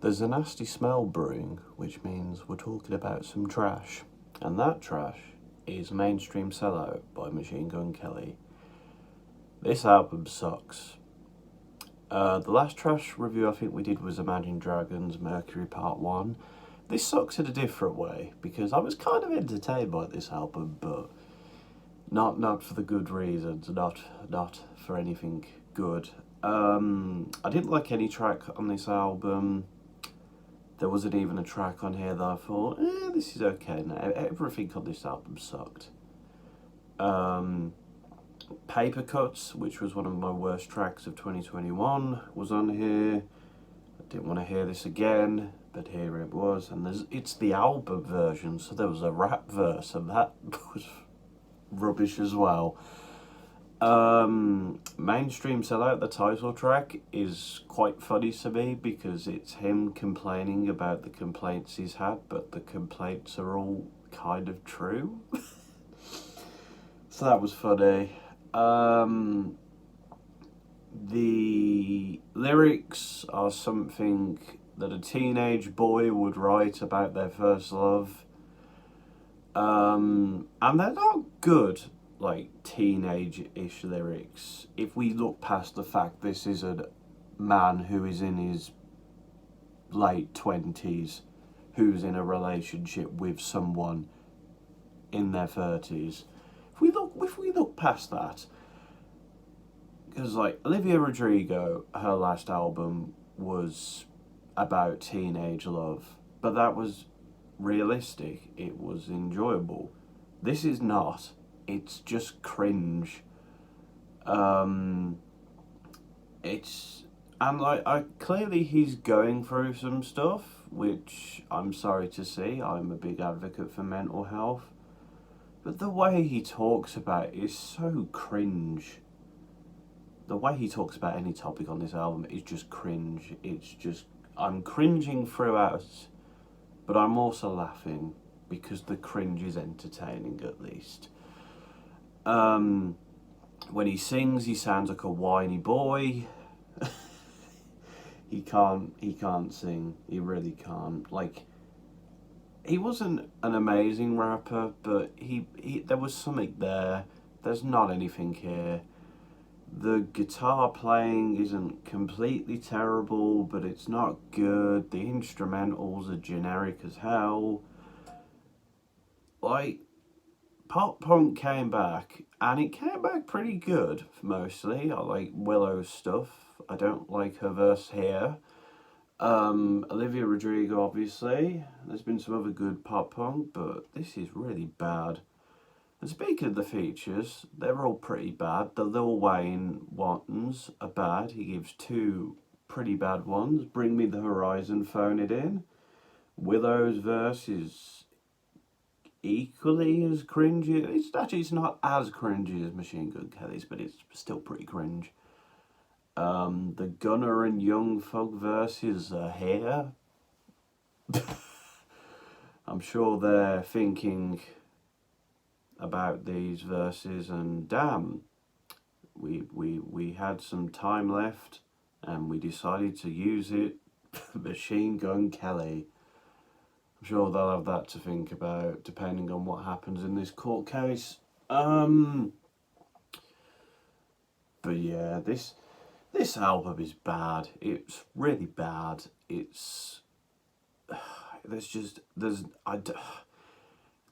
There's a nasty smell brewing, which means we're talking about some trash. And that trash is Mainstream Sellout by Machine Gun Kelly. This album sucks. The last trash review I think we did was Imagine Dragons Mercury Part 1. This sucks in a different way, because I was kind of entertained by this album, but not for the good reasons, not for anything good. I didn't like any track on this album. There wasn't even a track on here that I thought, this is okay. No, everything on this album sucked. Paper Cuts, which was one of my worst tracks of 2021, was on here. I didn't want to hear this again, but here it was. And it's the album version, so there was a rap verse, and that was rubbish as well. Mainstream Sellout, the title track, is quite funny to me because it's him complaining about the complaints he's had, but the complaints are all kind of true. So that was funny. The lyrics are something that a teenage boy would write about their first love. And they're not good, like, teenage-ish lyrics. If we look past the fact this is a man who is in his late 20s, who's in a relationship with someone in their 30s. If we look past that, because, like, Olivia Rodrigo, her last album was about teenage love, but that was realistic. It was enjoyable. This is not. It's just cringe. Clearly he's going through some stuff, which I'm sorry to see. I'm a big advocate for mental health. But the way he talks about it is so cringe. The way he talks about any topic on this album is just cringe. I'm cringing throughout, but I'm also laughing because the cringe is entertaining, at least. When he sings, he sounds like a whiny boy. He can't sing. He really can't. Like, he wasn't an amazing rapper, but he there was something there. There's not anything here. The guitar playing isn't completely terrible, but it's not good. The instrumentals are generic as hell. Like, pop punk came back, and it came back pretty good, mostly. I like Willow's stuff. I don't like her verse here. Olivia Rodrigo, obviously. There's been some other good pop punk, but this is really bad. And speaking of the features, they're all pretty bad. The Lil Wayne ones are bad. He gives two pretty bad ones. Bring Me the Horizon, Phone It In. Willow's verse is equally as cringy. It's not as cringy as Machine Gun Kelly's, but it's still pretty cringe. The Gunner and Young Thug verses are here. I'm sure they're thinking about these verses, and damn, we had some time left and we decided to use it. Machine Gun Kelly. I'm sure they'll have that to think about depending on what happens in this court case. But yeah, this album is bad. It's really bad.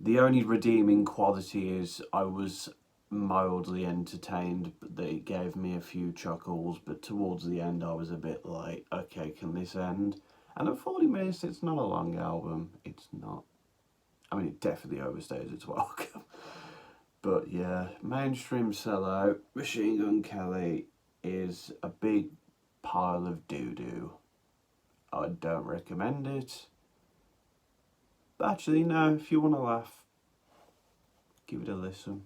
The only redeeming quality is I was mildly entertained, but it gave me a few chuckles, but towards the end I was a bit like, okay, can this end? And at 40 minutes, it's not a long album. It's not. I mean, it definitely overstays its welcome. But yeah, Mainstream Sellout, Machine Gun Kelly is a big pile of doo-doo. I don't recommend it. But actually, no, if you want to laugh, give it a listen.